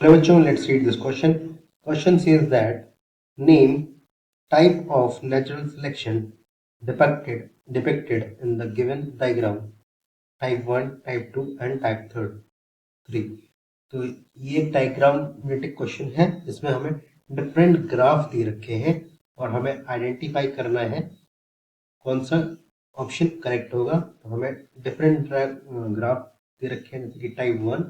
Hello bachcho, let's read this question. Question says that name type of natural selection depicted in the given diagram. Type 1, type 2 and type 3. तो ये एक diagrammatic question है। इसमें हमें different graph दे रखे हैं और हमें आइडेंटिफाई करना है कौन सा ऑप्शन करेक्ट होगा। तो हमें डिफरेंट ग्राफ दे रखे हैं जैसे कि टाइप 1,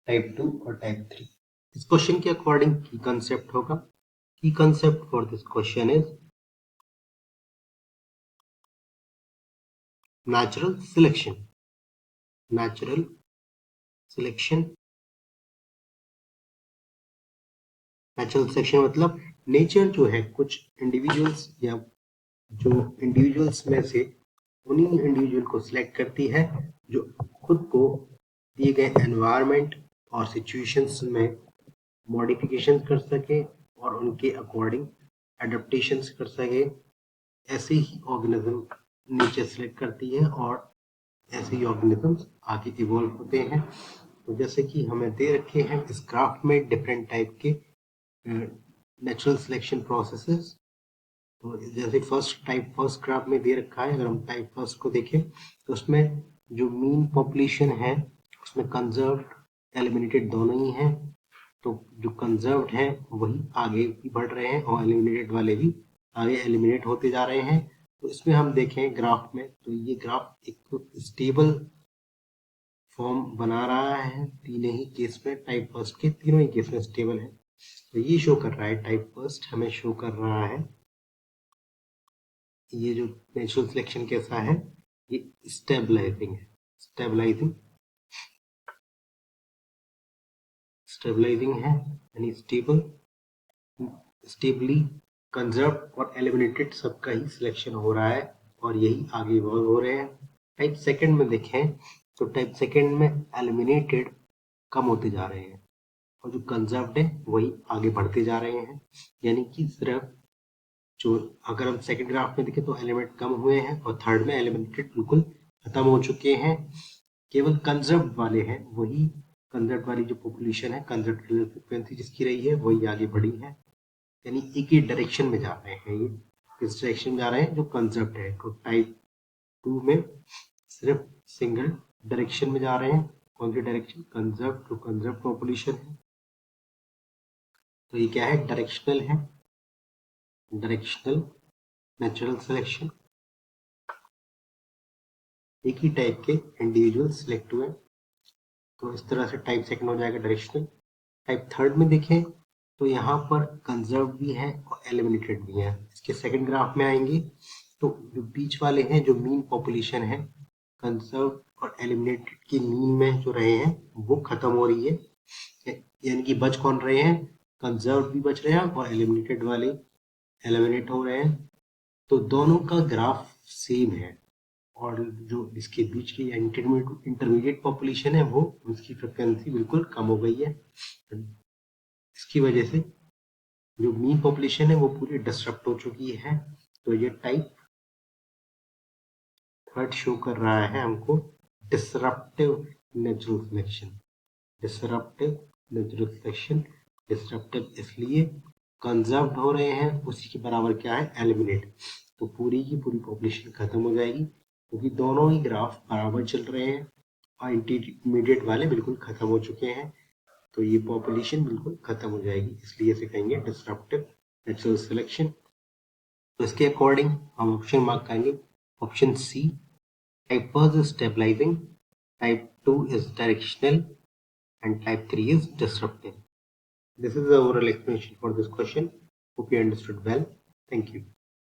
टाइप 2 और टाइप 3। इस क्वेश्चन के अकॉर्डिंग की कंसेप्ट होगा। की concept for this question is natural selection. Natural selection, natural selection मतलब नेचर जो है कुछ इंडिविजुअल्स या जो इंडिविजुअल्स में से उन्हीं इंडिविजुअल को सिलेक्ट करती है जो खुद को दिए गए एनवायरनमेंट और सिचुएशंस में मॉडिफिकेशन कर सके और उनके अकॉर्डिंग एडेप्टेशंस कर सके। ऐसे ही ऑर्गेनिज्म नेचर सेलेक्ट करती है और ऐसे ही ऑर्गेनिजम्स आगे इवॉल्व होते हैं। तो जैसे कि हमें दे रखे हैं इस ग्राफ में डिफरेंट टाइप के नेचुरल सिलेक्शन प्रोसेसेस। तो जैसे फर्स्ट ग्राफ में दे रखा है, अगर हम टाइप फर्स्ट को देखें तो उसमें जो मीन पॉपुलेशन है उसमें कंजर्व्ड एलिमिनेटेड दोनों ही हैं। तो जो कंजर्व्ड है वही आगे भी बढ़ रहे हैं और एलिमिनेटेड वाले भी आगे एलिमिनेट होते जा रहे हैं। तो इसमें हम देखें ग्राफ में तो ये ग्राफ एक स्टेबल फॉर्म बना रहा है तीनों ही केस में। टाइप फर्स्ट के तीनों ही केस में स्टेबल है। तो ये शो कर रहा है, टाइप फर्स्ट हमें शो कर रहा है ये जो नेचुरल सिलेक्शन कैसा है, ये स्टेबलाइजिंग है। स्टेबलाइजिंग है यानी स्टेबली कंजर्व और एलिमिनेटेड सबका ही सिलेक्शन हो रहा है और यही आगे इवॉल्व हो रहे हैं। टाइप सेकंड में देखें तो टाइप सेकंड में एलिमिनेटेड कम होते जा रहे हैं और जो कंजर्व्ड है वही आगे बढ़ते जा रहे हैं। यानी कि सिर्फ जो अगर हम सेकंड ग्राफ में देखें तो एलिमेंट कम हुए हैं और थर्ड में एलिमिनेटेड बिल्कुल खत्म हो चुके हैं। केवल कंजर्व्ड वाले हैं, वही कंजर्व्ड वाली जो पॉपुलेशन है, कंजर्व्ड फ्रीक्वेंसी जिसकी रही है वही आगे बढ़ी है। यानी एक ही डायरेक्शन में जा रहे हैं। ये किस डायरेक्शन में जा रहे हैं? जो कंजर्व्ड है। तो टाइप 2 में सिर्फ सिंगल डायरेक्शन में जा रहे हैं। कौन सी डायरेक्शन? कंजर्व्ड। जो कंजर्व्ड पॉपुलेशन है तो ये क्या है? डायरेक्शनल है। डायरेक्शनल नेचुरल सिलेक्शन, एक ही टाइप के इंडिविजुअल सिलेक्ट हुए। तो इस तरह से टाइप सेकंड हो जाएगा डायरेक्शनल। टाइप थर्ड में देखें तो यहाँ पर कंजर्व भी है और एलिमिनेटेड भी है। इसके सेकंड ग्राफ में आएंगे तो जो बीच वाले हैं, जो मीन पॉपुलेशन है, कंजर्व और एलिमिनेटेड के मीन में जो रहे हैं वो खत्म हो रही है। यानी कि बच कौन रहे हैं? कंजर्व भी बच रहे हैं और एलिमिनेटेड वाले एलिमिनेट हो रहे हैं। तो दोनों का ग्राफ सेम है और जो इसके बीच की इंटरमीडिएट पॉपुलेशन है वो उसकी फ्रिक्वेंसी बिल्कुल कम हो गई है। इसकी वजह से जो मीन पॉपुलेशन है वो पूरी डिस्टर्ब हो चुकी है। तो ये टाइप थर्ड शो कर रहा है हमको disruptive natural selection. Disruptive natural selection, disruptive इसलिए कंजर्व्ड हो रहे हैं, उसी के बराबर क्या है? एलिमिनेट। तो पूरी की पूरी पॉपुलेशन खत्म हो जाएगी क्योंकि दोनों ही ग्राफ बराबर चल रहे हैं और इंटरमीडिएट वाले बिल्कुल खत्म हो चुके हैं। तो ये पॉपुलेशन बिल्कुल खत्म हो जाएगी, इसलिए इसे कहेंगे डिसरप्टिव नेचुरल सिलेक्शन। तो इसके अकॉर्डिंग हम ऑप्शन मार्क करेंगे option C. Type first is stabilising, type 2 is directional and type 3 is disruptive. This is the overall explanation for this question. Hope you understood well. Thank you.